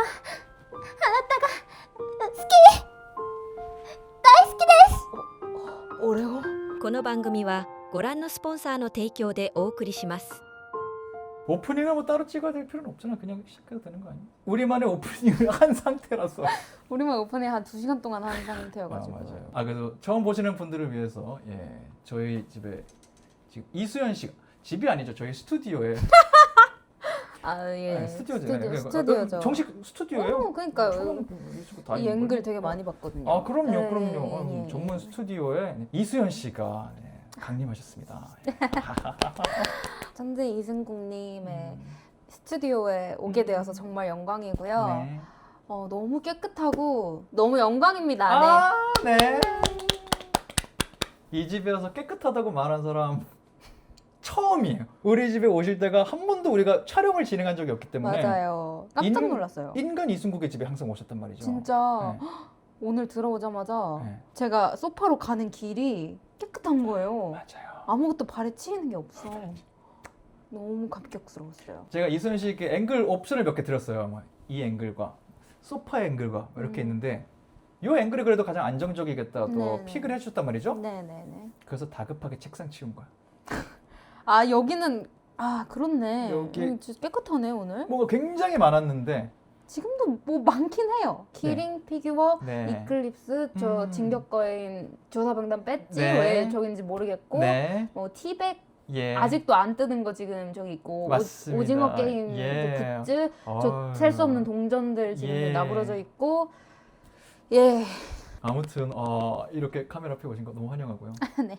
あなたが好き大好きです。俺をこの番組はご覧のスポンサーの提供でお送りします。 오프닝을 뭐 따로 찍어야 될 필요는 없잖아. 그냥 시작해도 되는 거 아니야? 우리만의 오프닝을 한 상태라서. 우리만 오픈에 한 2시간 동안 한 상태여가지고. 맞아요. 그래서 처음 보시는 분들을 위해서 저희 집에 지금 이수연 씨가 집이 아니죠. 저희 스튜디오에. 스튜디오잖아요. 스튜디오죠. 정식 스튜디오예요. 그러니까요. 이 앵글 되게 많이 봤거든요. 그럼요. 전문 스튜디오에 이수연 씨가 강림하셨습니다. 천재 이승국님의 스튜디오에 오게 되어서 정말 영광이고요. 네. 너무 깨끗하고 너무 영광입니다. 네. 이 집에 와서 깨끗하다고 말한 사람 처음이에요. 우리 집에 오실 때가 한 번도 우리가 촬영을 진행한 적이 없기 때문에 맞아요. 깜짝 놀랐어요. 인간 이승국의 집에 항상 오셨단 말이죠. 진짜 네. 오늘 들어오자마자 네. 제가 소파로 가는 길이 깨끗한 거예요. 맞아요. 아무것도 발에 치이는 게 없어. 너무 감격스러웠어요. 제가 이수연 씨께 앵글 옵션을 몇 개 드렸어요. 이 앵글과 소파 앵글과 이렇게 있는데 이 앵글이 그래도 가장 안정적이겠다 또 네네. 픽을 해주셨단 말이죠. 네네네. 그래서 다급하게 책상 치운 거야. 여기는 그렇네. 여기 진짜 깨끗하네 오늘. 뭐가 굉장히 많았는데 지금도 뭐 많긴 해요. 키링, 피규어, 네. 이클립스, 저 진격거인 조사병단 배지 네. 왜 저긴지 모르겠고 네. 뭐 티백 예. 아직도 안 뜯은 거 지금 저기 있고 맞습니다. 오징어 게임 예. 굿즈 저 셀 수 없는 동전들 지금 예. 나부러져 있고 예. 아무튼 이렇게 카메라 펴 오신 거 너무 환영하고요. 네.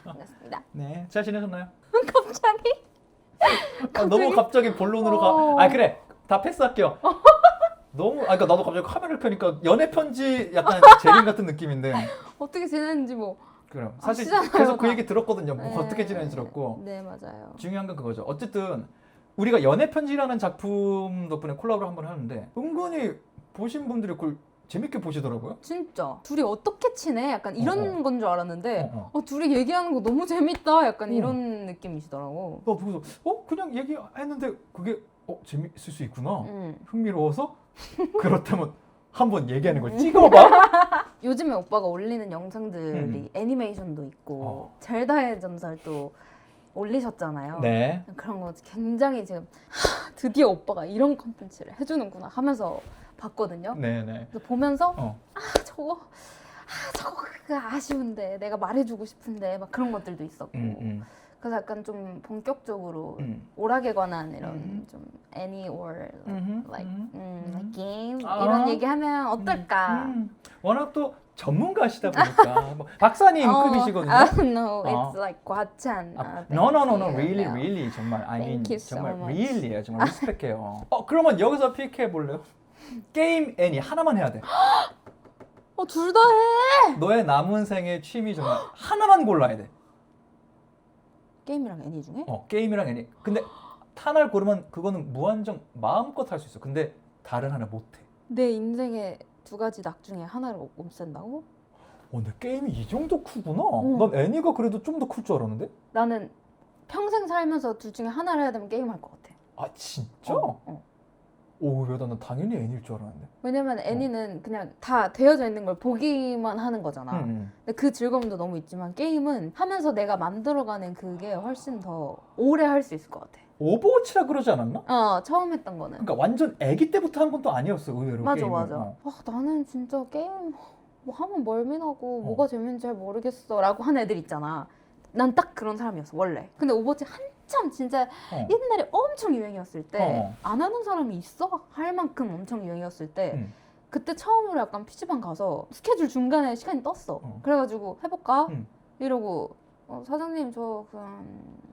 반갑습니다. 네. 잘 지내셨나요? 갑자기 너무 갑자기 본론으로 가. 그래. 다 패스할게요. 너무 그러니까 나도 갑자기 카메라를 켜니까 연애 편지 약간 재림 같은 느낌인데. 어떻게 지내는지 뭐 그럼 사실 아시잖아요, 계속 그 다. 얘기 들었거든요. 네. 어떻게 지내는지 들었고. 네 맞아요. 중요한 건 그거죠. 어쨌든 우리가 연애 편지라는 작품 덕분에 콜라보를 한번 하는데 은근히 보신 분들이 그걸 재밌게 보시더라고요. 진짜 둘이 어떻게 친해? 약간 이런 건 줄 알았는데 어. 둘이 얘기하는 거 너무 재밌다. 약간 이런 느낌이시더라고. 그래서 그냥 얘기했는데 그게 재밌을 수 있구나. 흥미로워서 그렇다면 한번 얘기하는 걸 찍어봐. 요즘에 오빠가 올리는 영상들이 애니메이션도 있고 젤다의 전설도 올리셨잖아요. 네. 그런 거 굉장히 지금 드디어 오빠가 이런 콘텐츠를 해주는구나 하면서 봤거든요. 네네. 그래서 보면서 저거 아쉬운데 내가 말해주고 싶은데 막 그런 것들도 있었고 그래서 약간 좀 본격적으로 오락에 관한 이런 좀 any or like game 이런 얘기하면 어떨까? 워낙 또 전문가시다 보니까 뭐 박사님급이시거든요. No, it's like 과찬. No, really 정말 I mean Thank you so 정말 much. really예요. 정말 리스펙해요. 그러면 여기서 픽해 볼래요? 게임 애니 하나만 해야 돼. 둘 다 해. 너의 남은 생의 취미 정말 하나만 골라야 돼. 게임이랑 애니 중에? 게임이랑 애니. 근데 하나를 고르면 그거는 무한정 마음껏 할 수 있어. 근데 다른 하나 못 해. 내 인생의 두 가지 낙 중에 하나를 없앤다고? 근데 게임이 이 정도 크구나. 난 애니가 그래도 좀 더 클 줄 알았는데? 나는 평생 살면서 둘 중에 하나를 해야 되면 게임 할 것 같아. 진짜? 왜 나는 당연히 애니일 줄 알았는데. 왜냐면 애니는 그냥 다 되어져 있는 걸 보기만 하는 거잖아. 근데 그 즐거움도 너무 있지만 게임은 하면서 내가 만들어가는 그게 훨씬 더 오래 할 수 있을 것 같아. 오버워치라 그러지 않았나? 처음 했던 거는. 그러니까 완전 애기 때부터 한 건 또 아니었어, 의외로. 맞아 게임을. 맞아. 나는 진짜 게임 뭐 하면 멀미나고 뭐가 재밌는지 잘 모르겠어 라고 하는 애들 있잖아. 난 딱 그런 사람이었어 원래. 근데 오버워치 한참 진짜 옛날에 엄청 유행이었을 때 안 하는 사람이 있어? 할 만큼 엄청 유행이었을 때 그때 처음으로 약간 PC방 가서 스케줄 중간에 시간이 떴어. 그래가지고 해볼까? 이러고 사장님 저 그냥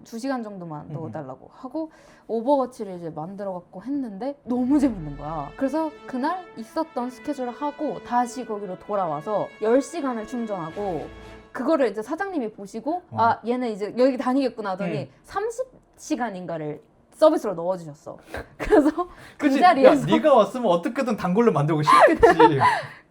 2시간 정도만 넣어달라고 하고 오버워치를 이제 만들어갖고 했는데 너무 재밌는 거야. 그래서 그날 있었던 스케줄을 하고 다시 거기로 돌아와서 10시간을 충전하고 그거를 이제 사장님이 보시고 얘는 이제 여기 다니겠구나 하더니 30시간인가를 서비스로 넣어주셨어. 그래서 그 그치? 자리에서 네가 왔으면 어떻게든 단골로 만들고 싶겠지.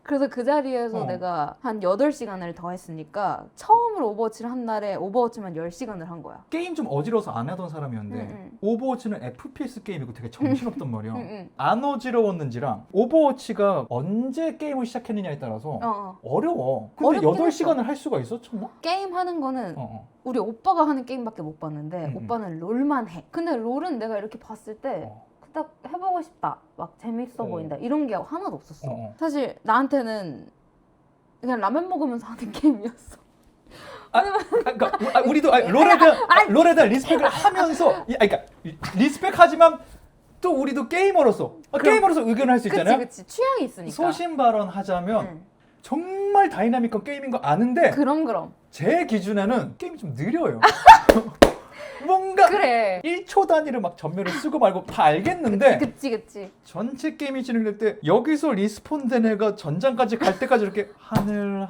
그래서 그 자리에서 내가 한 8시간을 더 했으니까 처음으로 오버워치를 한 날에 오버워치만 10시간을 한 거야. 게임 좀 어지러워서 안 하던 사람이었는데 오버워치는 FPS 게임이고 되게 정신없단 말이야. 안 어지러웠는지랑 오버워치가 언제 게임을 시작했느냐에 따라서 어려워. 근데 어렵긴 8시간을 할 수가 있어? 참나? 게임 하는 거는 우리 오빠가 하는 게임밖에 못 봤는데 오빠는 롤만 해. 근데 롤은 내가 이렇게 봤을 때 딱 해보고 싶다. 막 재밌어 보인다. 이런 게 하나도 없었어. 사실 나한테는 그냥 라면 먹으면서 하는 게임이었어. 그러니까 우리도 롤에 대한 리스펙을 하면서 그러니까 리스펙하지만 또 우리도 게이머로서 게이머로서 의견을 할 수 있잖아요. 그치 취향이 있으니까. 소신 발언하자면 정말 다이나믹한 게임인 거 아는데 그럼 제 기준에는 게임이 좀 느려요. 뭔가 그래. 1초 단위로 막 전멸을 쓰고 말고 다 알겠는데 그치. 전체 게임이 진행될 때 여기서 리스폰 된 애가 전장까지 갈 때까지 이렇게 하늘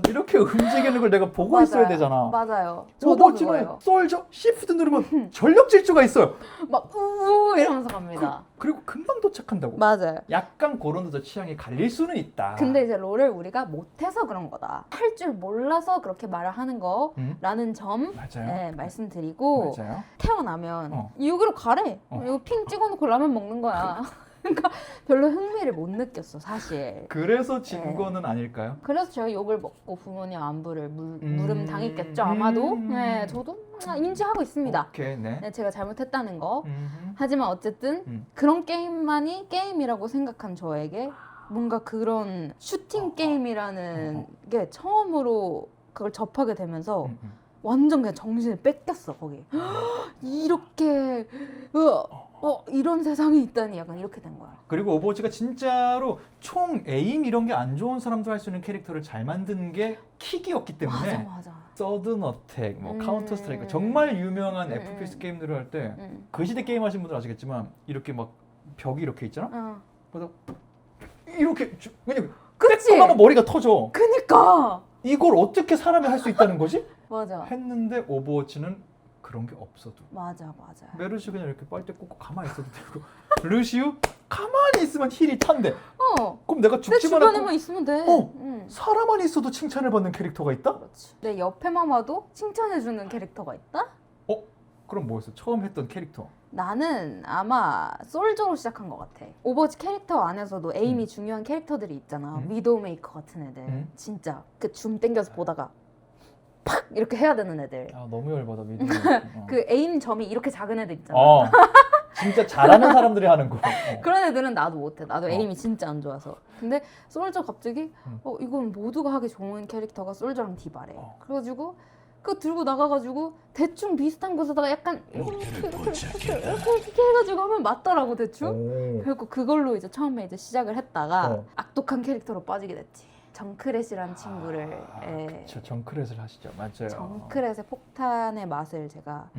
이렇게 움직이는 걸 내가 보고 맞아요. 있어야 되잖아. 맞아요. 저도 오버워치는 그거예요. 솔저 시프트 누르면 전력 질주가 있어요. 막 우우 이러면서 갑니다. 그리고 금방 도착한다고. 맞아요. 약간 그런 데서 취향이 갈릴 수는 있다. 근데 이제 롤을 우리가 못해서 그런 거다. 할 줄 몰라서 그렇게 말을 하는 거라는 점 맞아요. 말씀드리고 맞아요. 태어나면 여기로 가래. 이거 핑 찍어놓고 라면 먹는 거야. 그러니까 별로 흥미를 못 느꼈어 사실. 그래서 진 거는 아닐까요? 그래서 제가 욕을 먹고 부모님 안부를 물음 당했겠죠 아마도. 네, 저도 인지하고 있습니다. 오케이, 네, 제가 잘못했다는 거. 하지만 어쨌든 그런 게임만이 게임이라고 생각한 저에게 뭔가 그런 슈팅 게임이라는 게 처음으로 그걸 접하게 되면서 완전 그냥 정신을 뺏겼어 거기. 이렇게 이런 세상이 있다니 약간 이렇게 된 거야. 그리고 오버워치가 진짜로 총 에임 이런 게 안 좋은 사람도 할 수 있는 캐릭터를 잘 만든 게 킥이었기 때문에 맞아. 서든 어택, 카운터 스트라이크 정말 유명한 FPS 게임들을 할 때 그 시대 게임 하신 분들 아시겠지만 이렇게 막 벽이 이렇게 있잖아. 그래서 이렇게 그냥 떼끔하면 머리가 터져. 그니까 이걸 어떻게 사람이 할 수 있다는 거지? 맞아. 했는데 오버워치는 그런 게 없어도. 맞아. 메르시 그냥 이렇게 빨대 꽂고 가만히 있어도 되고 루시우 가만히 있으면 힐이 탄대. 그럼 내가 내 죽지만 않고 주변에만 있으면 돼. 사람만 있어도 칭찬을 받는 캐릭터가 있다? 그렇지. 내 옆에만 와도 칭찬해주는 캐릭터가 있다? 그럼 뭐였어? 처음 했던 캐릭터. 나는 아마 솔저로 시작한 것 같아. 오버워치 캐릭터 안에서도 에임이 중요한 캐릭터들이 있잖아. 위도우메이커 같은 애들. 진짜 그 줌 땡겨서 보다가 팍 이렇게 해야 되는 애들. 너무 열받아 미드. 그 에임 점이 이렇게 작은 애들 있잖아. 진짜 잘하는 사람들이 하는 거. 그런 애들은 나도 못해. 나도 에임이 진짜 안 좋아서. 근데 솔저 갑자기 이건 모두가 하기 좋은 캐릭터가 솔저랑 디바래. 그래가지고 그거 들고 나가가지고 대충 비슷한 곳에다가 약간 이렇게 해가지고 하면 맞더라고 대충. 그래서 그걸로 이제 처음에 이제 시작을 했다가 악독한 캐릭터로 빠지게 됐지. 정크렛이란 친구를. 그렇죠. 정크렛을 하시죠. 맞아요. 정크렛의 폭탄의 맛을 제가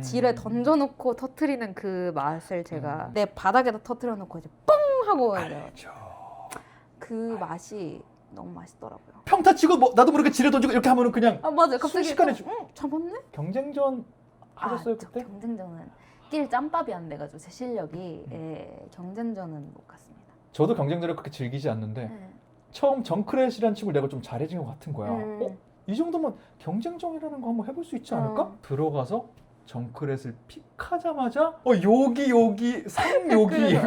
지뢰 던져놓고 터트리는 그 맛을 제가 내 바닥에다 터트려놓고 이제 뻥 하고 알죠. 그 맛이 너무 맛있더라고요. 평타 치고 나도 모르게 지뢰 던지고 이렇게 하면은 그냥 맞아. 갑자기 순식간에 잡았네? 경쟁전 하셨어요 그때? 경쟁전은 낄 짬밥이 안 돼가지고 제 실력이 경쟁전은 못 갔습니다. 저도 경쟁전을 그렇게 즐기지 않는데 처음 정크렛이라는 친구를 내가 좀 잘해진 것 같은 거야. 이 정도면 경쟁전이라는 거 한번 해볼 수 있지 않을까? 들어가서 정크렛을 픽하자마자 여기 상여기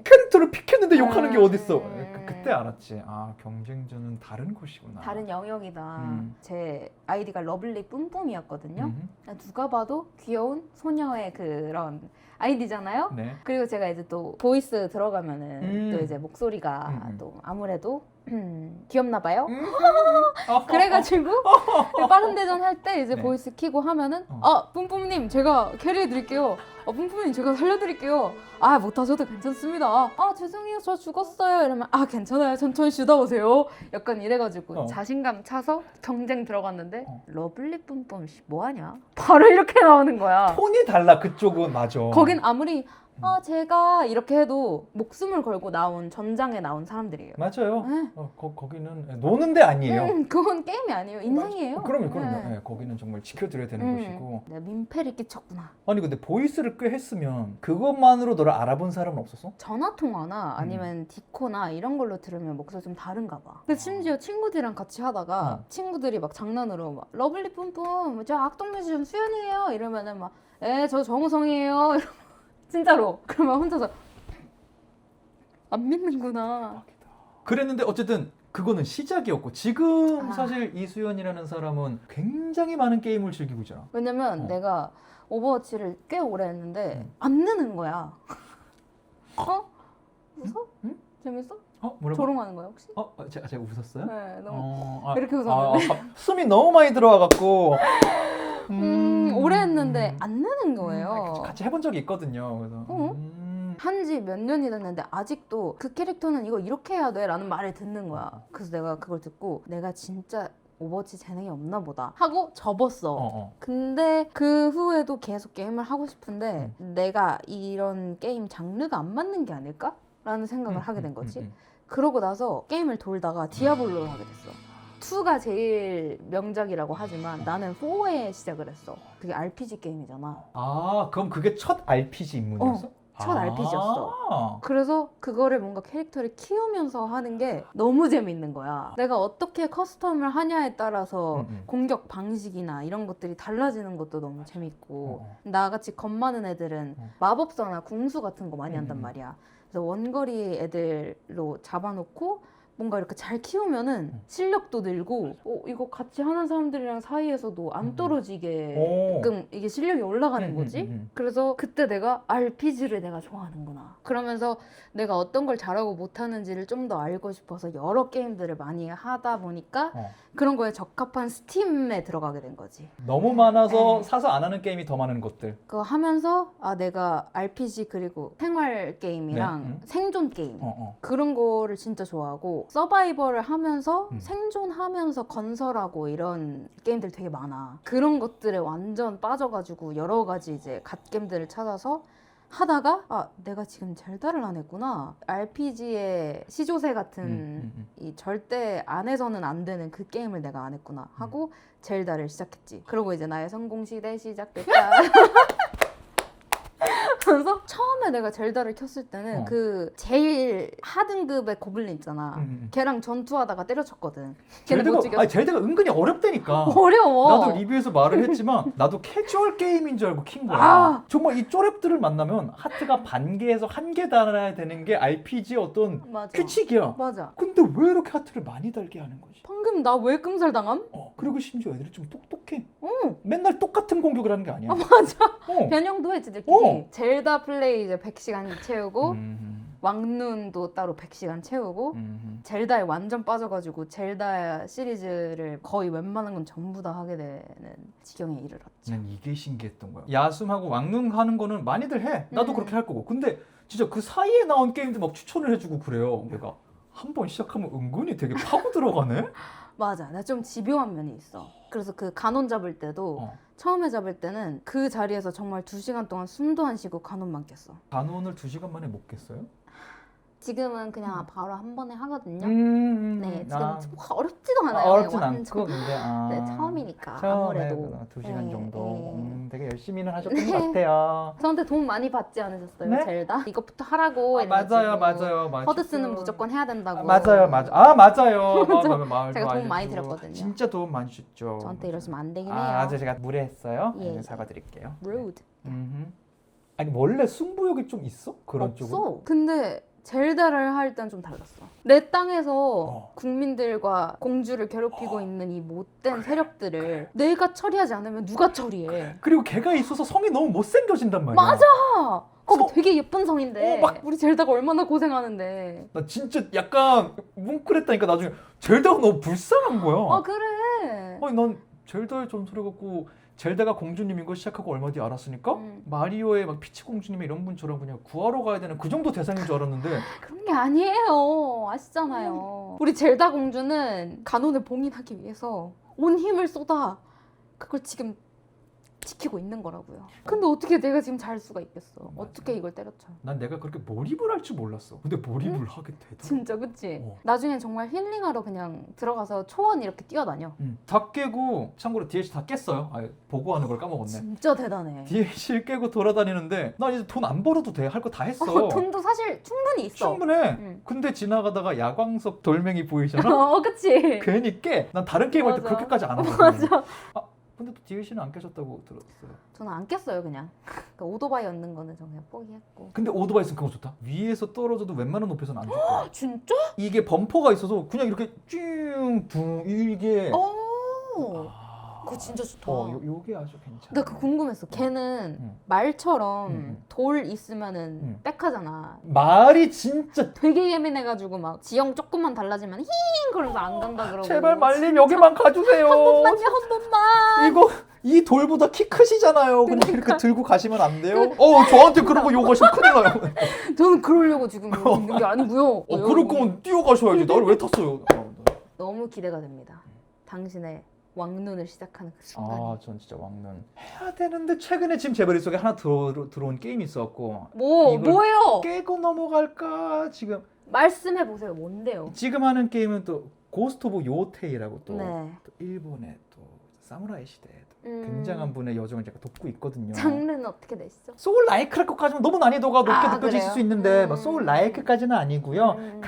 캐릭터를 픽했는데 욕하는 게 어딨어. 그때 알았지. 경쟁전은 다른 곳이구나. 다른 영역이다. 제 아이디가 러블리 뿜뿜이었거든요. 누가 봐도 귀여운 소녀의 그런 아이디잖아요. 네. 그리고 제가 이제 또 보이스 들어가면은 또 이제 목소리가 또 아무래도 귀엽나 봐요. 그래가지고 빠른 대전 할 때 이제 보이스 키고 하면은 뿜뿜님 제가 캐리해드릴게요. 뿜뿜님 제가 살려드릴게요. 못하셔도 괜찮습니다. 죄송해요 저 죽었어요. 이러면 괜찮아요 천천히 쉬다 오세요. 약간 이래가지고 자신감 차서 경쟁 들어갔는데 러블리 뿜뿜 뭐하냐? 바로 이렇게 나오는 거야. 톤이 달라 그쪽은. 맞아. 거긴 아무리 제가 이렇게 해도 목숨을 걸고 나온 전장에 나온 사람들이에요. 맞아요. 네. 거기는 노는 데 아니에요. 그건 게임이 아니에요. 인생이에요. 그럼요. 네. 네, 거기는 정말 지켜드려야 되는 곳이고. 내가 민폐를 끼쳤구나. 아니 근데 보이스를 꽤 했으면 그것만으로 너를 알아본 사람은 없었어? 전화 통화나 아니면 디코나 이런 걸로 들으면 목소리 좀 다른가 봐. 근데 심지어 친구들이랑 같이 하다가 친구들이 막 장난으로 막 러블리 뿜뿜 저 악동 뮤지션 수연이에요 이러면은 막 저 정우성이에요 이러면 진짜로 그러면 혼자서 안 믿는구나. 그랬는데 어쨌든 그거는 시작이었고 지금 아. 사실 이수연이라는 사람은 굉장히 많은 게임을 즐기고 있잖아. 왜냐면 내가 오버워치를 꽤 오래 했는데 안 느는 거야. 웃어? 응? 재밌어? 뭐라고? 조롱하는 거야 혹시? 제가 웃었어요? 네, 너무 어, 이렇게 웃었는데. 숨이 너무 많이 들어와갖고. 오래 했는데 안 느는 거예요. 같이 해본 적이 있거든요. 그래서. 한지 몇 년이 됐는데 아직도 그 캐릭터는 이거 이렇게 해야 돼 라는 말을 듣는 거야. 그래서 내가 그걸 듣고 내가 진짜 오버워치 재능이 없나 보다 하고 접었어. 근데 그 후에도 계속 게임을 하고 싶은데 내가 이런 게임 장르가 안 맞는 게 아닐까? 라는 생각을 하게 된 거지. 그러고 나서 게임을 돌다가 디아블로를 하게 됐어. 2가 제일 명작이라고 하지만 나는 4에 시작을 했어. 그게 RPG 게임이잖아. 그럼 그게 첫 RPG 입문이었어? 첫 RPG였어. 그래서 그거를 뭔가 캐릭터를 키우면서 하는 게 너무 재밌는 거야. 내가 어떻게 커스텀을 하냐에 따라서 공격 방식이나 이런 것들이 달라지는 것도 너무 재밌고 나같이 겁 많은 애들은 마법사나 궁수 같은 거 많이 한단 말이야. 그래서 원거리 애들로 잡아놓고 뭔가 이렇게 잘 키우면은 실력도 늘고 이거 같이 하는 사람들이랑 사이에서도 안 떨어지게끔 이게 실력이 올라가는 거지. 그래서 그때 내가 RPG를 내가 좋아하는구나. 그러면서 내가 어떤 걸 잘하고 못하는지를 좀 더 알고 싶어서 여러 게임들을 많이 하다 보니까 그런 거에 적합한 스팀에 들어가게 된 거지. 너무 많아서 사서 안 하는 게임이 더 많은 것들. 그거 하면서 내가 RPG 그리고 생활 게임이랑 생존 게임 그런 거를 진짜 좋아하고 서바이벌을 하면서 생존하면서 건설하고 이런 게임들 되게 많아. 그런 것들에 완전 빠져가지고 여러 가지 이제 갓겜들을 찾아서 하다가 내가 지금 젤다를 안 했구나. RPG의 시조새 같은 이 절대 안에서는 안 되는 그 게임을 내가 안 했구나 하고 젤다를 시작했지. 그러고 이제 나의 성공 시대 시작됐다. 그래서 처음에 내가 젤다를 켰을 때는 그 제일 하등급의 고블린 있잖아. 걔랑 전투하다가 때려쳤거든. 걔는 못 죽였어. 젤다가 은근히 어렵다니까. 어려워. 나도 리뷰에서 말을 했지만 나도 캐주얼 게임인 줄 알고 킨 거야. 정말 이 쪼렙들을 만나면 하트가 반 개에서 한 개 달아야 되는 게 RPG의 어떤 규칙이야. 맞아. 근데 왜 이렇게 하트를 많이 달게 하는 거지? 방금 나 왜 끔살당함? 그리고 심지어 애들이 좀 똑똑해. 맨날 똑같은 공격을 하는 게 아니야. 맞아. 변형도 해 지들끼리. 젤다 플레이 이제 100시간 채우고 왕눈도 따로 100시간 채우고 젤다에 완전 빠져가지고 젤다 시리즈를 거의 웬만한 건 전부 다 하게 되는 지경에 이르렀죠. 난 이게 신기했던 거야. 야숨하고 왕눈 하는 거는 많이들 해. 나도 그렇게 할 거고. 근데 진짜 그 사이에 나온 게임들 막 추천을 해주고 그래요. 내가 한 번 시작하면 은근히 되게 파고 들어가네? 맞아. 나 좀 집요한 면이 있어. 그래서 그 간혼 잡을 때도 처음에 잡을 때는 그 자리에서 정말 2시간 동안 숨도 안 쉬고 간혼만 깼어. 간혼을 2시간 만에 못 깼어요? 지금은 그냥 바로 한 번에 하거든요. 네, 지금 어렵지도 않아요. 어렵진 완전. 않고 근데 네, 처음이니까 처음에 아무래도 2시간 정도 되게 열심히는 하셨던 것 같아요. 저한테 도움 많이 받지 않으셨어요? 네? 젤다? 이것부터 하라고 맞아요. 허드스는 무조건 해야 된다고. 맞아요. 맞아요. 제가 도움 많이 드렸거든요. 진짜 도움 많이 주셨죠. 저한테 이러시면 안 되긴 해요. 아주 제가 무례했어요. 예. 사과드릴게요. rude. 아니 원래 승부욕이 좀 있어? 그런 없어. 쪽은? 근데 젤다를 할 땐 좀 달랐어. 내 땅에서 국민들과 공주를 괴롭히고 있는 이 못된 세력들을 내가 처리하지 않으면 누가 처리해? 그리고 걔가 있어서 성이 너무 못생겨진단 말이야. 맞아! 거기 되게 예쁜 성인데 우리 젤다가 얼마나 고생하는데. 나 진짜 약간 뭉클했다니까 나중에 젤다가 너무 불쌍한 거야. 그래. 아니 난 젤다의 전설을 갖고 젤다가 공주님인 거 시작하고 얼마 뒤에 알았으니까 마리오의 막 피치 공주님 이런 분처럼 그냥 구하러 가야 되는 그 정도 대상인 줄 알았는데 그런 게 아니에요. 아시잖아요. 우리 젤다 공주는 간혼을 봉인하기 위해서 온 힘을 쏟아. 그걸 지금 지키고 있는 거라고요. 근데 어떻게 내가 지금 잘 수가 있겠어. 어떻게 이걸 때려쳐. 난 내가 그렇게 몰입을 할 줄 몰랐어. 근데 몰입을 하게 되더라고. 진짜 그치? 어. 나중엔 정말 힐링하러 그냥 들어가서 초원 이렇게 뛰어다녀. 다 깨고 참고로 DLC 다 깼어요. 보고하는 걸 까먹었네. 진짜 대단해. DLC 깨고 돌아다니는데 난 이제 돈 안 벌어도 돼. 할 거 다 했어. 돈도 사실 충분히 있어. 충분해. 응. 근데 지나가다가 야광석 돌멩이 보이잖아. 그치? 괜히 깨. 난 다른 게임 할 때 맞아. 그렇게까지 안 하거든. 맞아. 근데 또 DLC는 안 깨졌다고 들었어요. 저는 안 깼어요 그냥. 그 오토바이 얻는 거는 저 그냥 포기했고. 근데 오토바이 있으면 그거 좋다. 위에서 떨어져도 웬만한 높이에서는 안 좋다. 진짜? 이게 범퍼가 있어서 그냥 이렇게 쭉 이게 그거 진짜 좋다. 요게 아주 괜찮아. 나 그거 궁금했어. 걔는 응. 말처럼 응. 돌 있으면은 응. 빽하잖아. 말이 진짜 되게 예민해가지고 막 지형 조금만 달라지면 힝 그러면서 안 간다 그러고. 제발 말님 여기만 가주세요. 한 번만요 한 번만. 이거 이 돌보다 키 크시잖아요. 그냥 그러니까. 이렇게 들고 가시면 안 돼요? 저한테 그런 거 요구하시면 큰일 나요. 저는 그러려고 지금 여기 있는 게 아니고요. 그럴 거면 뛰어가셔야지. 나를 왜 탔어요? 너무 기대가 됩니다. 당신의 왕눈을 시작하는 그 순간. 전 진짜 왕눈 해야 되는데 최근에 지금 제 머릿속에 하나 들어온 게임이 있었고 이걸 뭐예요? 깨고 넘어갈까 지금 말씀해 보세요. 뭔데요? 지금 하는 게임은 또 고스트 오브 요테이라고 또, 네. 또 일본의 또 사무라이 시대에 또 굉장한 분의 여정을 제가 돕고 있거든요. 장르는 어떻게 되시죠? 소울 라이크라고까지는 너무 난이도가 높게 느껴질 그래요? 수 있는데 뭐 소울 라이크까지는 아니고요.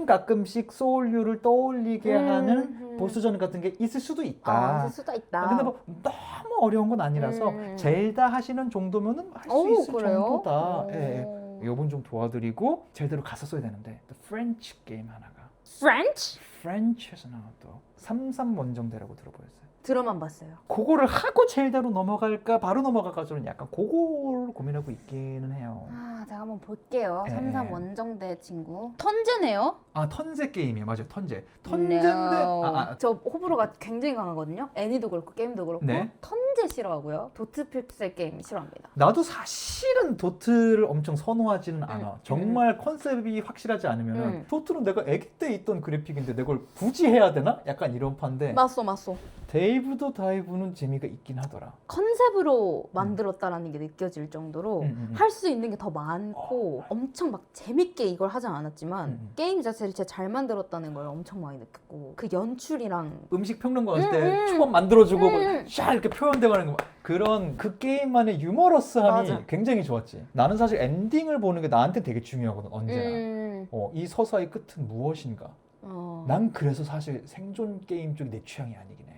가끔씩 소울류를 떠올리게 하는 보스전 같은 게 있을 수도 있다. 있을 수도 있다. 근데 뭐 너무 어려운 건 아니라서 젤다 하시는 정도면은 할 수 있을 그래요? 정도다. 예. 요번 좀 도와드리고 젤다로 갔었어야 되는데 또 프렌치 게임 하나가 프렌치? 프렌치에서 나온 또 삼삼원정대라고 들어보셨어요? 들어만 봤어요. 그거를 하고 젤다로 넘어갈까 바로 넘어갈까 저는 약간 그거를 고민하고 있기는 해요. 제가 한번 볼게요. 예. 삼삼 원정대 친구. 턴제네요? 턴제 게임이에요. 맞아요. 턴제인데 No. 저 호불호가 굉장히 강하거든요. 애니도 그렇고 게임도 그렇고. 네. 턴제 싫어하고요. 도트 픽셀 게임 싫어합니다. 나도 사실은 도트를 엄청 선호하지는 않아. 정말 컨셉이 확실하지 않으면 도트는 내가 아기 때 있던 그래픽인데 내가 그걸 굳이 해야 되나? 약간 이런 판데 맞소. 데이브도 다이브는 재미가 있긴 하더라. 컨셉으로 만들었다라는 게 느껴질 정도로 할 수 있는 게 더 많고 엄청 막 재밌게 이걸 하진 않았지만 게임 자체를 진짜 잘 만들었다는 걸 엄청 많이 느꼈고 그 연출이랑 음식 평론가 했을 때 초밥 만들어주고 샤 이렇게 표현돼가는 거 그런 그 게임만의 유머러스함이 맞아. 굉장히 좋았지. 나는 사실 엔딩을 보는 게 나한테 되게 중요하거든. 언제나. 이 서사의 끝은 무엇인가. 난 그래서 사실 생존 게임 쪽이 내 취향이 아니긴 해.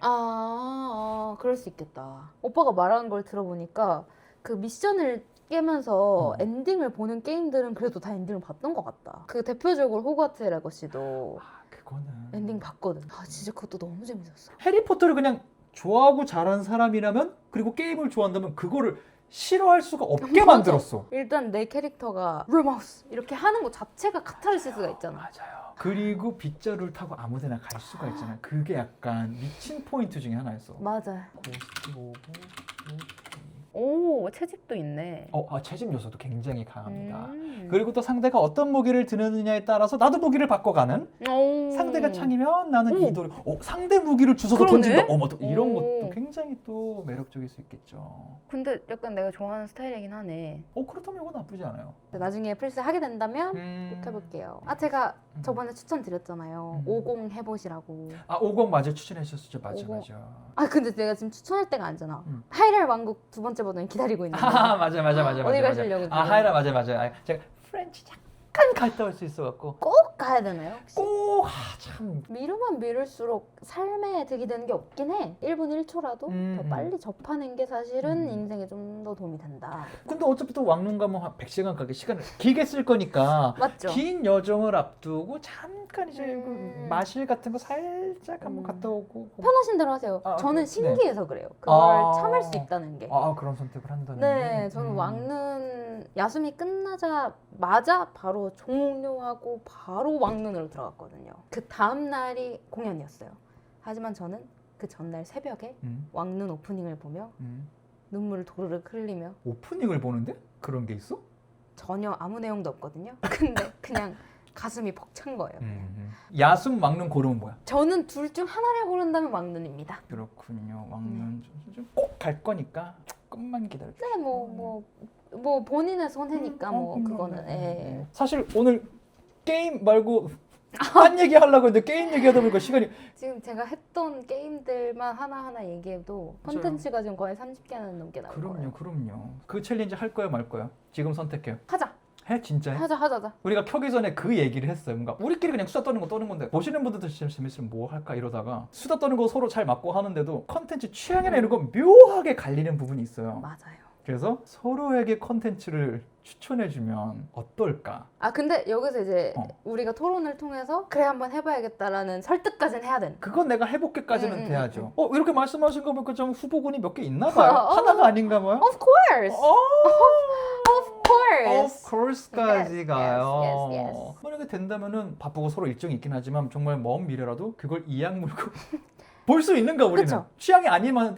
그럴 수 있겠다. 오빠가 말하는 걸 들어보니까 그 미션을 깨면서 엔딩을 보는 게임들은 그래도 다 엔딩을 봤던 것 같다. 그 대표적으로 호그와트 레거시도 그거는 엔딩 봤거든. 진짜 그것도 너무 재밌었어. 해리포터를 그냥 좋아하고 잘한 사람이라면 그리고 게임을 좋아한다면 그거를 싫어할 수가 없게 맞아. 만들었어. 일단 내 캐릭터가 룰마우스 이렇게 하는 것 자체가 카타르시스가 있잖아. 맞아요. 그리고 빗자루를 타고 아무데나 갈 수가 있잖아. 그게 약간 미친 포인트 중에 하나였어. 맞아. 고스트 오브 오, 채집도 있네. 채집 요소도 굉장히 강합니다. 그리고 또 상대가 어떤 무기를 드느냐에 따라서 나도 무기를 바꿔가는. 상대가 창이면 나는 이 돌. 상대 무기를 주워서 그러네? 던진다. 또 이런 것도 굉장히 또 매력적일 수 있겠죠. 근데 약간 내가 좋아하는 스타일이긴 하네. 그렇다면 이거 나쁘지 않아요. 나중에 플스 하게 된다면 꼭 해볼게요. 제가 저번에 추천드렸잖아요. 50 해보시라고. 50 맞아 추천해 주셨죠. 맞아. 근데 내가 지금 추천할 때가 아니잖아. 하이랄 왕국 두 번째 버전 기다리고 있는데. 맞아. 어디 가시려고 지금? 하이라 맞아. 제가 프렌치 잠깐 갔다 올 수 있어갖고. 꼭 가야 되나요? 혹시? 꼭 참. 미루면 미룰수록 삶에 득이 되는 게 없긴 해. 1분 1초라도 더 빨리 접하는 게 사실은 인생에 좀 더 도움이 된다. 근데 어차피 또 왕눈 가면 한 100시간 가게 시간을 길게 쓸 거니까 맞죠? 긴 여정을 앞두고 잠깐 이제 그 마실 같은 거 살짝 한번 갔다 오고 편하신 대로 하세요. 저는 신기해서 그래요. 그걸 참을 수 있다는 게. 그런 선택을 한다는 네, 저는 왕눈 야숨이 끝나자마자 바로 종료하고 바로 왕눈으로 들어갔거든요. 그 다음 날이 공연이었어요. 하지만 저는 그 전날 새벽에 왕눈 오프닝을 보며 눈물을 도르륵 흘리며 오프닝을 보는데? 그런 게 있어? 전혀 아무 내용도 없거든요. 근데 그냥 가슴이 벅찬 거예요. 야숨 왕눈 고르면 뭐야? 저는 둘 중 하나를 고른다면 왕눈입니다. 그렇군요. 왕눈 꼭 갈 거니까 조금만 기다려. 네, 뭐 본인의 손해니까 뭐 그거는. 예. 사실 오늘 게임 말고 딴 얘기 하려고 했는데 게임 얘기하다 보니까 시간이 지금 제가 했던 게임들만 하나하나 얘기해도 맞아요. 콘텐츠가 지금 거의 30개는 넘게 나올 거예요. 그럼요. 그 챌린지 할 거야 말 거야? 지금 선택해요. 하자. 해 진짜 해? 하자. 우리가 켜기 전에 그 얘기를 했어요. 뭔가 우리끼리 그냥 수다 떠는 건데 보시는 분들도 진짜 재밌으면 뭐 할까 이러다가 수다 떠는 거 서로 잘 맞고 하는데도 컨텐츠 취향이나 이런 거 묘하게 갈리는 부분이 있어요. 맞아요. 그래서 서로에게 컨텐츠를 추천해주면 어떨까? 아 근데 여기서 이제 어. 우리가 토론을 통해서 그래 한번 해봐야겠다라는 설득까지는 해야 되는. 그건 내가 해볼게까지는 돼야죠. 이렇게 말씀하신 거 보니까 좀 후보군이 몇 개 있나 봐요. 하나가 아닌가 봐요. Of course. Of course. Of course까지 Yes, 가요. yes. 만약에 된다면은 바쁘고 서로 일정이 있긴 하지만 정말 먼 미래라도 그걸 이악 물고 볼 수 있는가 우리는. 그쵸? 취향이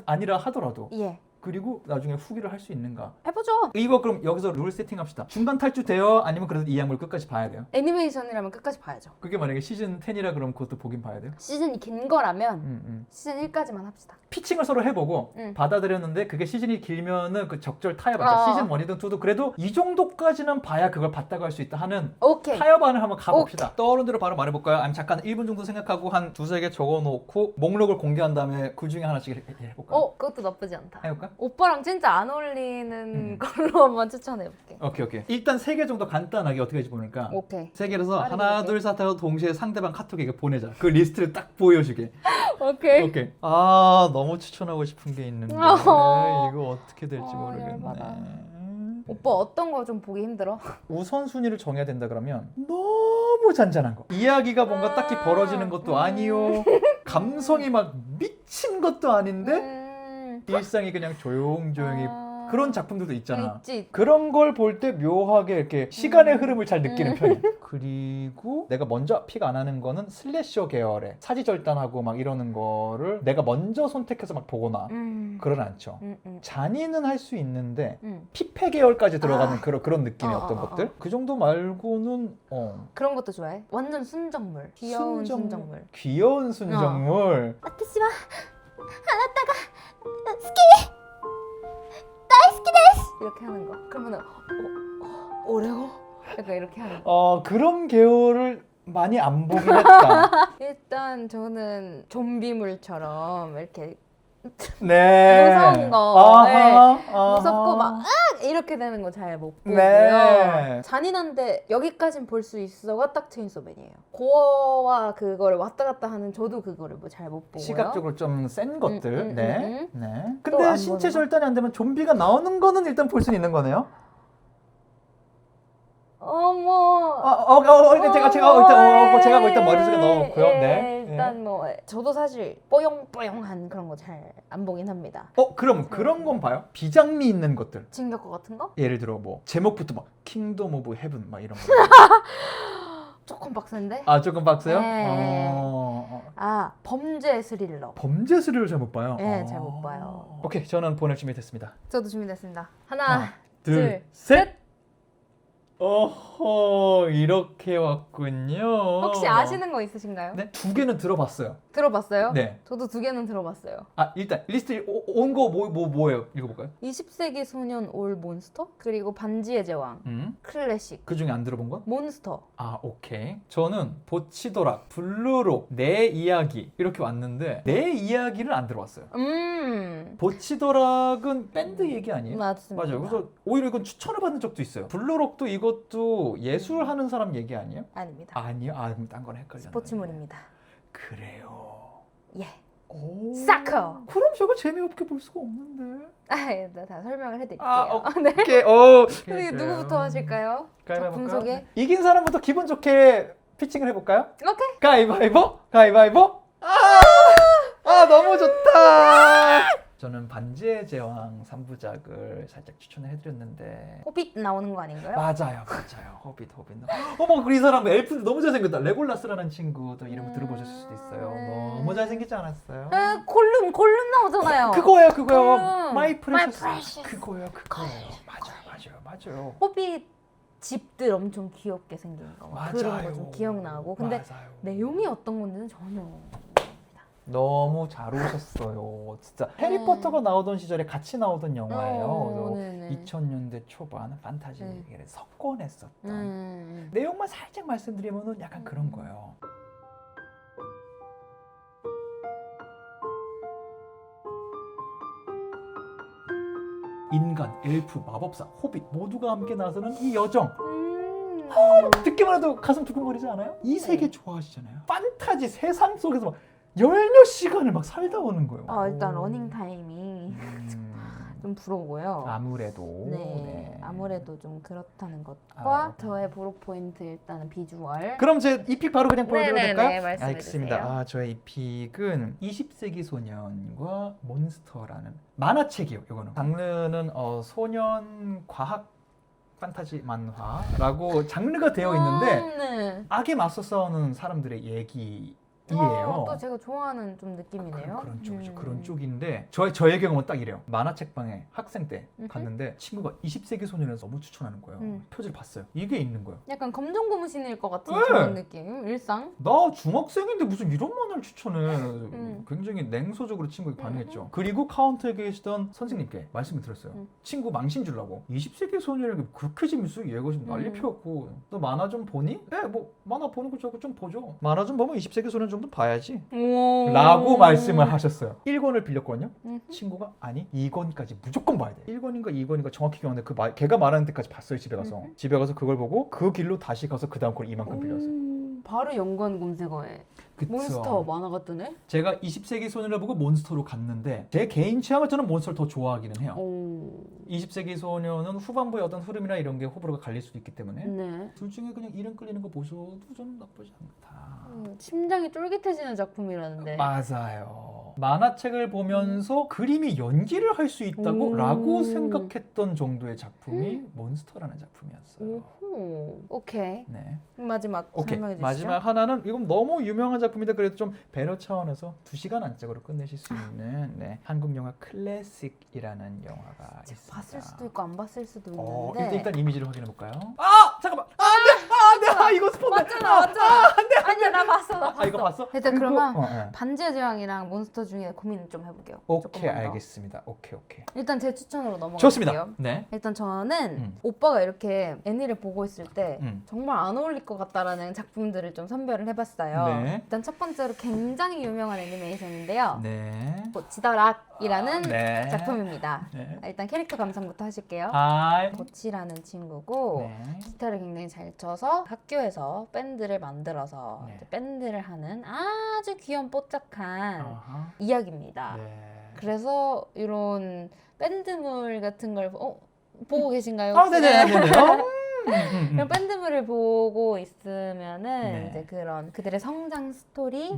아니라 하더라도. 예. 그리고 나중에 후기를 할 수 있는가. 해보죠. 이거 그럼 여기서 룰 세팅합시다. 중간 탈주 돼요? 아니면 그래도 이악 물고 끝까지 봐야 돼요? 애니메이션이라면 끝까지 봐야죠. 그게 만약에 시즌 10이라 그러면 그것도 보긴 봐야 돼요? 시즌이 긴 거라면 시즌 1까지만 합시다. 피칭을 서로 해보고 받아들였는데 그게 시즌이 길면은 그 적절 타협하자. 시즌 1이든 2도 그래도 이 정도까지는 봐야 그걸 봤다고 할 수 있다 하는 오케이. 타협안을 한번 가봅시다. 떠오른 대로 바로 말해볼까요? 아니면 잠깐 1분 정도 생각하고 한 두세 개 적어놓고 목록을 공개한 다음에 그 중에 하나씩 해볼까요? 그것도 나쁘지 않다. 해볼까? 오빠랑 진짜 안 어울리는 걸로 한번 추천해볼게. 오케이. 일단 3개 정도 간단하게 어떻게 할지 보니까 오케이. 3개라서 빠르게 하나, 볼게. 둘, 셋 하고 동시에 상대방 카톡에게 보내자. 그 리스트를 딱 보여주게. 오케이. 아 너무 추천하고 싶은 게 있는데 이거 어떻게 될지 모르겠네. 열받아. 오빠 어떤 거 좀 보기 힘들어? 우선순위를 정해야 된다 그러면 너무 잔잔한 거. 이야기가 뭔가 딱히 벌어지는 것도 아니요. 감성이 막 미친 것도 아닌데 일상이 그냥 조용조용히 그런 작품들도 있잖아. 있지. 그런 걸 볼 때 묘하게 이렇게 시간의 흐름을 잘 느끼는 편이야. 그리고 내가 먼저 픽 안 하는 거는 슬래셔 계열의 사지절단하고 막 이러는 거를 내가 먼저 선택해서 막 보거나 그러진 않죠. 잔인은 할 수 있는데 피폐 계열까지 들어가는 그런 느낌의 어떤 것들? 그 정도 말고는 그런 것도 좋아해. 완전 순정물. 귀여운 순정물. 귀여운 순정물. 私はあなたが好き大好きです 이렇게 하는 거. 그러면은 오레오? 약간 이렇게 하는 거. 그런 계열을 많이 안 보긴 했다. 일단 저는 좀비물처럼 이렇게 네. 무서운 거. 아하. 무섭고 막 이렇게 되는 거 잘 못 보고요. 네. 잔인한데 여기까진 볼 수 있어가 딱 체인소맨이에요. 고어와 그거를 왔다 갔다 하는 저도 그거를 뭐 잘 못 보고요. 시각적으로 좀 센 것들. 네. 또 근데 안 신체 보는 절단이 안 되면 좀비가 나오는 거는 일단 볼 수 있는 거네요. 어머. 제가 일단 머릿속에 넣었고요. 네. 일단 뭐 저도 사실 뽀용뽀용한 그런 거 잘 안 보긴 합니다. 그럼 그런 건 봐요? 비장미 있는 것들. 진격거 같은 거? 예를 들어 뭐 제목부터 막 킹덤 오브 헤븐 막 이런 거. 조금 빡센데? 조금 빡세요? 네. 범죄 스릴러. 범죄 스릴을 잘 못 봐요. 네, 잘 못 봐요. 오케이, 저는 보낼 준비 됐습니다. 저도 준비됐습니다. 하나, 둘, 셋. 어허, 이렇게 왔군요. 혹시 아시는 거 있으신가요? 네, 2개는 들어봤어요. 들어봤어요? 네. 저도 2개는 들어봤어요. 일단 리스트 온 거 뭐예요? 읽어볼까요? 20세기 소년 올 몬스터? 그리고 반지의 제왕, 클래식, 그 중에 안 들어본 건? 몬스터. 오케이. 저는 보치도락, 블루록, 내 이야기 이렇게 왔는데 내 이야기를 안 들어봤어요. 보치도락은 밴드 얘기 아니에요? 맞습니다. 맞아요. 그래서 오히려 이건 추천을 받은 적도 있어요. 블루록도 이것도 예술하는 사람 얘기 아니에요? 아닙니다. 아니요? 그럼 딴 건 헷갈렸네. 스포츠물입니다. 그래요. 예. 오. 사커. 그럼 저거 재미없게 볼 수가 없는데. 다 설명을 해드릴게요. 네. 오케이. 근데 누구부터 하실까요? 작품 소개? 이긴 사람부터 기분 좋게 피칭을 해볼까요? 오케이. 가위바위보? 너무 좋다. 저는 반지의 제왕 3부작을 살짝 추천을 해드렸는데 호빗 나오는 거 아닌가요? 맞아요. 호빗. 어머, 이 사람 엘프인데 너무 잘생겼다. 레골라스라는 친구도 이름 들어보셨을 수도 있어요. 너무 잘생기지 않았어요? 골룸 나오잖아요. 그거요. 골룸. 마이 프레셔스. 프레셔스. 그거요. 맞아요. 호빗 집들 엄청 귀엽게 생긴 거 그런 거 좀 기억나고 근데 맞아요. 내용이 어떤 건지는 전혀 너무 잘 오셨어요. 진짜 해리포터가 나오던 시절에 같이 나오던 영화예요. 네네. 2000년대 초반 판타지를 네. 석권했었던 내용만 살짝 말씀드리면은 약간 그런 거예요. 인간, 엘프, 마법사, 호빗 모두가 함께 나서는 이 여정. 듣기만 해도 가슴 두근거리지 않아요? 이 세계 좋아하시잖아요. 판타지 세상 속에서 막 열몇 시간을 막 살다 오는 거예요. 일단 러닝 타임이 좀 부러워요. 아무래도. 네, 아무래도 좀 그렇다는 것과 저의 보로 포인트 일단은 비주얼. 그럼 제 이 픽 바로 그냥 보여드려도 될까요? 네네네, 말씀해 알겠습니다. 주세요. 저의 이 픽은 20세기 소년과 몬스터라는 만화책이에요. 이거는 장르는 소년 과학 판타지 만화라고 장르가 되어 있는데 네. 악에 맞서 싸우는 사람들의 얘기예요. 또 제가 좋아하는 좀 느낌이네요. 그런 쪽이죠. 그런 쪽인데 저의 경우는 딱 이래요. 만화책방에 학생 때 음흠. 갔는데 친구가 20세기 소년을 너무 추천하는 거예요. 표지를 봤어요. 이게 있는 거예요. 약간 검정고무신일 것 같은 네. 그런 느낌. 일상. 나 중학생인데 무슨 이런 만화를 추천해. 굉장히 냉소적으로 친구에게 반응했죠. 그리고 카운터에 계시던 선생님께 말씀을 드렸어요. 친구 망신 주려고 20세기 소년에게 그렇게 재밌어? 얘가 지금 난리 피웠고 너 만화 좀 보니? 네, 뭐 만화 보는 거 저거 좀 보죠. 만화 좀 보면 20세기 소년 정도 봐야지 라고 말씀을 하셨어요. 1권을 빌렸거든요. 친구가 아니 2권까지 무조건 봐야 돼. 1권인가 2권인가 정확히 기억나는데 걔가 말하는 데까지 봤어요. 집에 가서. 집에 가서 그걸 보고 그 길로 다시 가서 그 다음 걸 이만큼 빌렸어요. 바로 연관 검색어에 그쵸. 몬스터 만화가 뜨네? 제가 20세기 소년을 보고 몬스터로 갔는데 제 개인 취향은 저는 몬스터를 더 좋아하기는 해요. 20세기 소년은 후반부의 어떤 흐름이나 이런 게 호불호가 갈릴 수도 있기 때문에 네. 둘 중에 그냥 이름 끌리는 거 보셔도 저는 나쁘지 않다. 심장이 쫄깃해지는 작품이라는데. 맞아요. 만화책을 보면서 그림이 연기를 할 수 있다고 라고 생각했던 정도의 작품이 몬스터라는 작품이었어요. 오호. 오케이. 네. 마지막 오케이. 설명해 주시죠. 마지막 하나는 이건 너무 유명한 작품인데 그래도 좀 배려 차원에서 2시간 안짝으로 끝내실 수 있는 한국 영화 클래식이라는 영화가 있습니다. 봤을 수도 있고 안 봤을 수도 있는데. 일단 이미지를 확인해 볼까요? 잠깐만. 안돼. 이거 스폰데. 맞잖아. 아니야, 나 봤어. 이거 봤어? 일단 그리고- 그러면 네. 반지의 제왕이랑 몬스터 중에 고민 좀 해볼게요. 오케이, 조금만 더. 알겠습니다. 오케이. 일단 제 추천으로 넘어갈게요. 좋습니다. 네. 일단 저는 음. 오빠가 이렇게 애니를 보고 있을 때 음. 정말 안 어울릴 것 같다라는 작품들을 좀 선별을 해봤어요. 네. 일단 첫 번째로 굉장히 유명한 애니메이션인데요. 네. 보치더락이라는 네. 작품입니다. 네. 일단 캐릭터 감상부터 하실게요. 하이. 보치라는 친구고 네. 기타를 굉장히 잘 쳐서 학교에서 밴드를 만들어서 네. 이제 밴드를 하는 아주 귀염 뽀짝한 아하. 이야기입니다. 네. 그래서 이런 밴드물 같은 걸 보고 계신가요? 네네. 이런 밴드물을 보고 있으면은 네. 이제 그런 그들의 성장 스토리,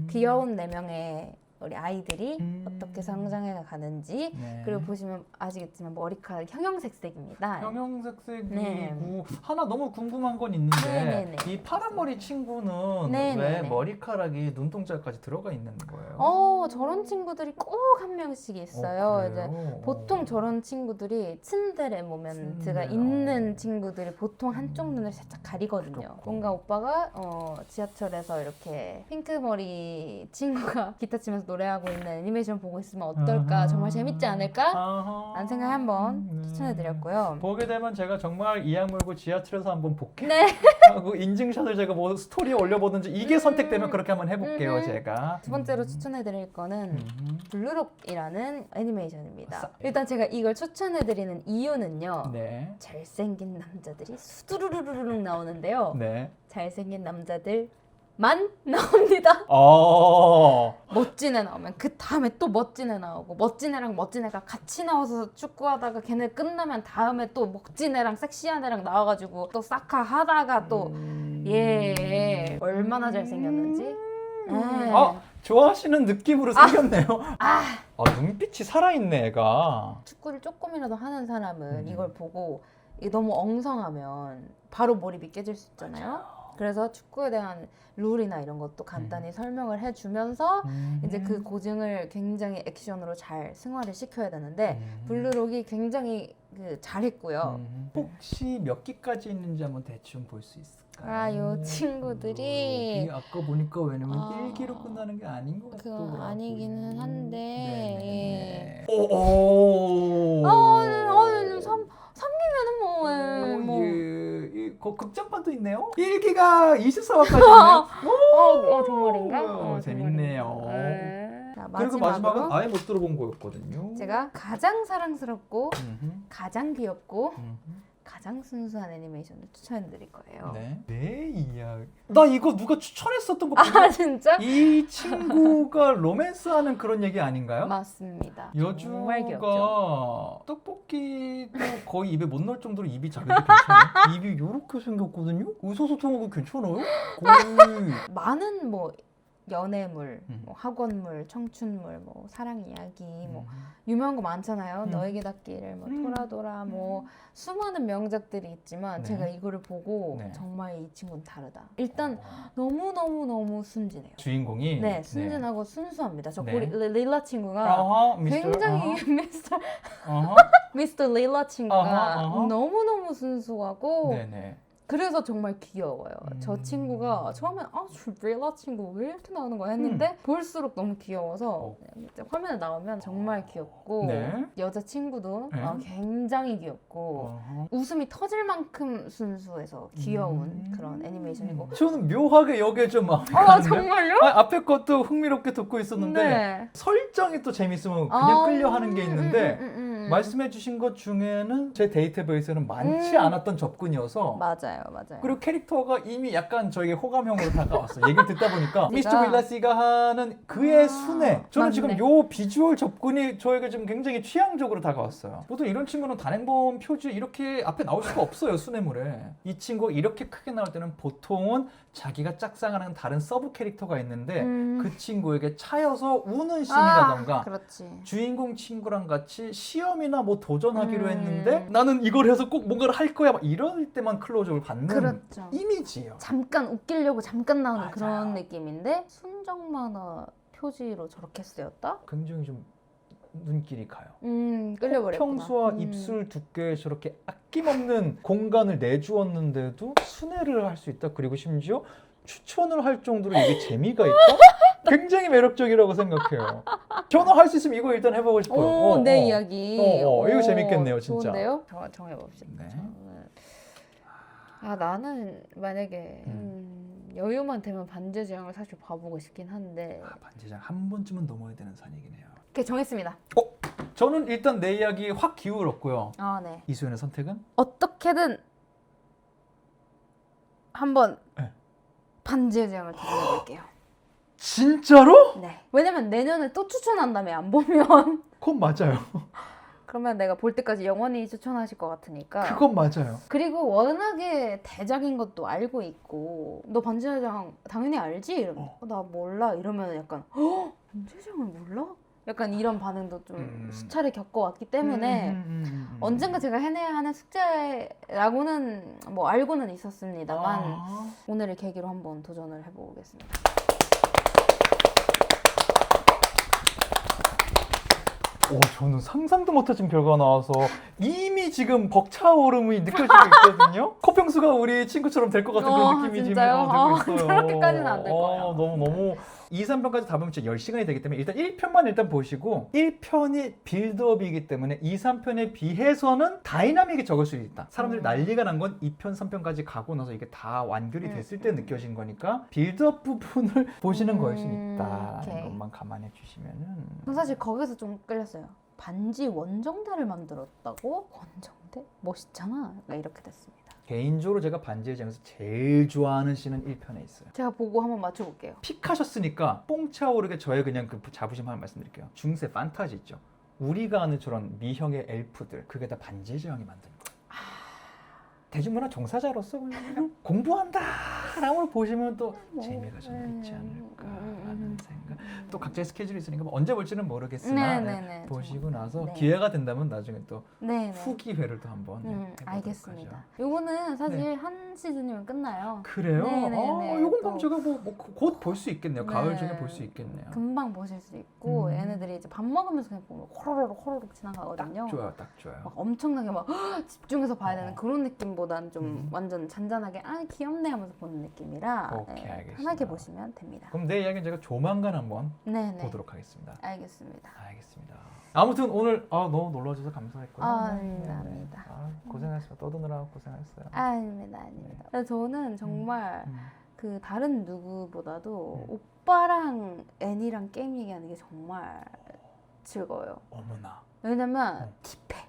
귀여운 4명의 우리 아이들이 어떻게 성장해 가는지 네. 그리고 보시면 아시겠지만 머리카락 형형색색입니다. 형형색색이고 네. 하나 너무 궁금한 건 있는데 네네네. 이 파란 머리 친구는 네네네. 왜 머리카락이 눈동자까지 들어가 있는 거예요? 저런 친구들이 꼭 한 명씩 있어요. 이제 보통 저런 친구들이 츤데레 모멘트가 츤데레. 있는 친구들이 보통 한쪽 눈을 살짝 가리거든요. 그렇구나. 뭔가 오빠가 지하철에서 이렇게 핑크머리 친구가 기타 치면서 노래하고 있는 애니메이션 보고 있으면 어떨까? 정말 재밌지 않을까? 라는 생각에 한번 추천해드렸고요. 보게 되면 제가 정말 이악 물고 지하철에서 한번 볼게 네. 하고 인증샷을 제가 뭐 스토리에 올려보든지 이게 선택되면 그렇게 한번 해볼게요 제가. 두 번째로 추천해드릴 거는 블루록이라는 애니메이션입니다. 일단 제가 이걸 추천해드리는 이유는요. 네. 잘생긴 남자들이 수두루루루룩 나오는데요. 네. 잘생긴 남자들만 나옵니다. 멋진 애 나오면 그 다음에 또 멋진 애 나오고 멋진 애랑 멋진 애가 같이 나와서 축구하다가 걔네 끝나면 다음에 또 멋진 애랑 섹시한 애랑 나와가지고 또 사카 하다가 또 얼마나 잘생겼는지. 네. 좋아하시는 느낌으로 생겼네요. 눈빛이 살아있네 애가. 축구를 조금이라도 하는 사람은 이걸 보고 이게 너무 엉성하면 바로 몰입이 깨질 수 있잖아요. 그래서 축구에 대한 룰이나 이런 것도 간단히 설명을 해주면서 이제 그 고증을 굉장히 액션으로 잘 승화를 시켜야 되는데 블루록이 굉장히 잘했고요. 혹시 몇 기까지 있는지 한번 대충 볼 수 있을까요? 요 친구들이 이게 아까 보니까 왜냐면 1기로 끝나는 게 아닌 것 같더라고요. 그건 아니기는 한데. 오. 3기면은 뭐. 예. 극장판도 있네요. 1기가 24화까지 있네요. 정말인가? 재밌네요. 자, 그리고 마지막으로 마지막은 아예 못 들어본 거였거든요. 제가 가장 사랑스럽고 음흠. 가장 귀엽고 음흠. 가장 순수한 애니메이션을 추천해드릴 거예요. 네. 내 이야기. 나 이거 누가 추천했었던 거 보니까 진짜? 이 친구가 로맨스하는 그런 얘기 아닌가요? 맞습니다. 정말 귀엽죠. 여주가 떡볶이도 거의 입에 못 넣을 정도로 입이 작은데 괜찮아요? 입이 요렇게 생겼거든요? 의사소통하고 괜찮아요? 거의 많은 뭐 연애물, 뭐 학원물, 청춘물, 뭐 사랑 이야기, 뭐 유명한 거 많잖아요. 너에게 닿기를, 뭐 토라도라, 뭐 수많은 명작들이 있지만 네. 제가 이거를 보고 네. 정말 이 친구는 다르다. 일단 너무 순진해요. 주인공이 네, 순진하고 순수합니다. 저 네. 릴라 친구가 아하, 미스터, 굉장히 아하. 미스터 릴라 친구가 아하. 너무너무 순수하고 네네. 그래서 정말 귀여워요. 저 친구가 처음엔 저 릴라 친구 왜 이렇게 나오는 거야 했는데 볼수록 너무 귀여워서 이제 화면에 나오면 정말 귀엽고 네. 여자 친구도 네. 굉장히 귀엽고 어허. 웃음이 터질 만큼 순수해서 귀여운 그런 애니메이션이고 저는 묘하게 여기에 좀 마음이 가는데요? 정말요? 앞에 것도 흥미롭게 듣고 있었는데 네. 설정이 또 재밌으면 그냥 끌려하는 게 있는데 음. 말씀해 주신 것 중에는 제 데이터베이스에는 많지 않았던 접근이어서 맞아요. 그리고 캐릭터가 이미 약간 저에게 호감형으로 다가왔어요. 얘기를 듣다 보니까 미스터 윌라시가 하는 그의 순애 저는 맞네. 지금 요 비주얼 접근이 저에게 좀 굉장히 취향적으로 다가왔어요. 보통 이런 친구는 단행본 표지 이렇게 앞에 나올 수가 없어요. 순애물에. 이 친구가 이렇게 크게 나올 때는 보통은 자기가 짝사랑하는 다른 서브 캐릭터가 있는데 그 친구에게 차여서 우는 씬이라던가 그렇지. 주인공 친구랑 같이 시험이나 뭐 도전하기로 했는데 나는 이걸 해서 꼭 뭔가를 할 거야 막 이럴 때만 클로즈업을 받는 그렇죠. 이미지예요. 잠깐 웃기려고 잠깐 나오는 맞아요. 그런 느낌인데 순정 만화 표지로 저렇게 쓰였다? 굉장히 좀 눈길이 가요. 끌려버렸구나. 평수와 입술 두께에 저렇게 아낌없는 공간을 내주었는데도 순애를 할 수 있다. 그리고 심지어 추천을 할 정도로 이게 재미가 있다? 굉장히 매력적이라고 생각해요. 저는 할 수 있으면 이거 일단 해보고 싶어요. 내 이야기. 이거 재밌겠네요, 진짜. 좋은데요? 정해봅시다. 네. 나는 만약에 여유만 되면 반지의 제왕을 사실 봐보고 싶긴 한데 반지장 한 번쯤은 넘어야 되는 산이긴 해요. 오케이, 정했습니다. 저는 일단 내 이야기 확 기울었고요. 네. 이수연의 선택은? 어떻게든 한번 네. 반지의 제왕을 도전해볼게요. 진짜로? 네. 왜냐면 내년에 또 추천한다며 안 보면 그건 맞아요. 그러면 내가 볼 때까지 영원히 추천하실 것 같으니까. 그건 맞아요. 그리고 워낙에 대작인 것도 알고 있고 너 반지의 제왕 당연히 알지? 이러면 나 몰라 이러면 약간 반지의 제왕을 몰라? 약간 이런 반응도 좀 수차례 겪어왔기 때문에 언젠가 제가 해내야 하는 숙제라고는 뭐 알고는 있었습니다만 오늘을 계기로 한번 도전을 해보겠습니다. 저는 상상도 못하신 결과가 나와서 이미 지금 벅차오름이 느껴지고 있거든요. 코평수가 우리 친구처럼 될 것 같은 그런 느낌이 지금 진짜요? 들고 있어요. 그렇게까지는 안 될 거예요. 너무 2, 3편까지 다 보면 진짜 10시간이 되기 때문에 일단 1편만 일단 보시고 1편이 빌드업이기 때문에 2, 3편에 비해서는 다이나믹이 적을 수 있다. 사람들이 난리가 난 건 2편, 3편까지 가고 나서 이게 다 완결이 됐을 때 느껴진 거니까 빌드업 부분을 보시는 거일 수 있다라는 오케이. 것만 감안해 주시면은 사실 거기서 좀 끌렸어요. 반지 원정대를 만들었다고? 원정대? 멋있잖아. 약간 이렇게 됐습니다. 개인적으로 제가 반지의 제왕에서 제일 좋아하는 씬은 1편에 있어요. 제가 보고 한번 맞춰볼게요. 픽하셨으니까 뽕 차오르게 저의 그냥 그 자부심 하나 말씀드릴게요. 중세 판타지 있죠. 우리가 아는 저런 미형의 엘프들 그게 다 반지의 제왕이 만든 거예요. 대중문화 종사자로서 그냥 공부한다 라고 보시면 또 재미가 좀 있지 않을까라는 생각. 또 각자의 스케줄이 있으니까 뭐 언제 볼지는 모르겠으나 네네네. 보시고 나서 네. 기회가 된다면 나중에 또 네네. 후기 회를 또 한번 해보도록 알겠습니다. 하죠. 요거는 사실 네. 한 시즌이면 끝나요. 그래요? 네네네. 요건 또- 그럼 제가 곧 볼 수 있겠네요. 가을 네. 중에 볼 수 있겠네요. 금방 보실 수 있고 얘네들이 이제 밥 먹으면서 그냥 보면 호로록 딱 지나가거든요. 좋아요, 딱 좋아요. 막 엄청나게 막 집중해서 봐야 되는 그런 느낌보다는 좀 음. 완전 잔잔하게 귀엽네 하면서 보는 느낌이라 오케이, 알겠습니다. 편하게 보시면 됩니다. 그럼 내 이야기는 제가 조만간 한번 네네. 보도록 하겠습니다. 알겠습니다. 알겠습니다. 아무튼 오늘 너무 놀러주셔서 감사했고요. 아닙니다. 고생하셨어요. 떠드느라 고생하셨어요. 아닙니다. 네. 저는 정말 음. 그 다른 누구보다도 오빠랑 애니랑 게임 얘기하는 게 정말 즐거워요. 어머나. 왜냐면 딥해.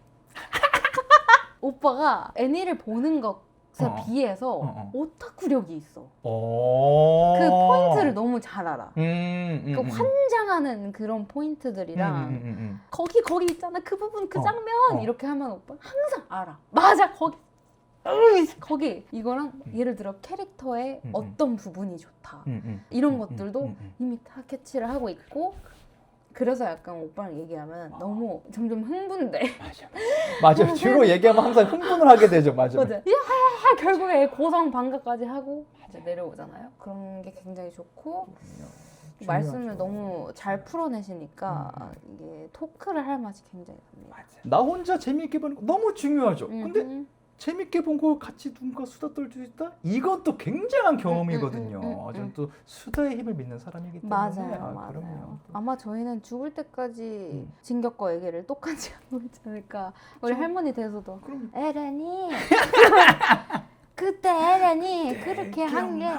오빠가 애니를 보는 것에 비해서 오타쿠력이 있어. 그 포인트를 너무 잘 알아. 그 환장하는 그런 포인트들이랑 거기 있잖아 그 부분 그 장면 이렇게 하면 오빠 항상 알아. 맞아 거기 이거랑 예를 들어 캐릭터의 어떤 부분이 좋다 이런 것들도 이미 다 캐치를 하고 있고 그래서 약간 오빠랑 얘기하면 너무 점점 흥분돼. 맞아. 주로 얘기하면 항상 흥분을 하게 되죠. 맞아. 맞아. 결국에 고성 방가까지 하고 이제 내려오잖아요. 그런 게 굉장히 좋고 말씀을 너무 잘 풀어내시니까 이게 토크를 할 맛이 굉장히 납니다. 나 혼자 재미있게 보는 거 너무 중요하죠. 근데 재밌게 본 거 같이 누군가 수다 떨 수 있다? 이것도 굉장한 경험이거든요. 저는 또 수다의 힘을 믿는 사람이기 때문에. 맞아요. 그럼요. 아마 저희는 죽을 때까지 진격과 얘기를 똑같이 하고 있지 않을까. 우리 할머니 돼서도 에렌이 그때 에렌이 그렇게 한 게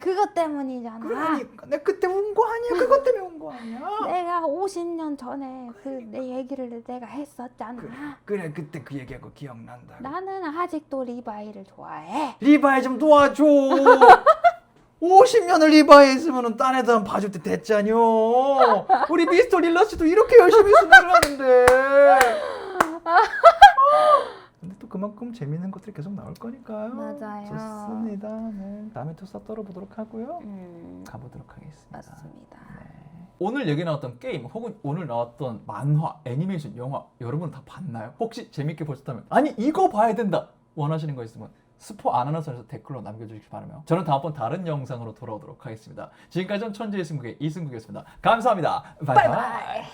그것 때문이잖아. 그러니까 내가 그때 운 거 아니야? 그것 때문에 운 거 아니야? 내가 50년 전에 그 내 얘기를 내가 했었잖아. 그래 그때 그 얘기하고 기억난다. 나는 아직도 리바이를 좋아해. 리바이 좀 도와줘. 50년을 리바이 했으면 딴 애들 한 봐줄 때 됐잖여. 우리 미스터 릴러스도 이렇게 열심히 수다를 하는데. 근데 또 그만큼 재밌는 것들이 계속 나올 거니까요. 맞아요. 좋습니다. 네. 다음에 또 수다 떨어보도록 하고요. 가보도록 하겠습니다. 맞습니다. 네. 오늘 얘기 나왔던 게임 혹은 오늘 나왔던 만화, 애니메이션, 영화 여러분 다 봤나요? 혹시 재밌게 보셨다면 아니 이거 봐야 된다 원하시는 거 있으면 스포 안 하는 선에서 댓글로 남겨주시기 바라며 저는 다음번 다른 영상으로 돌아오도록 하겠습니다. 지금까지 는 천재의 승국의 이승국이었습니다. 감사합니다. 바이바이.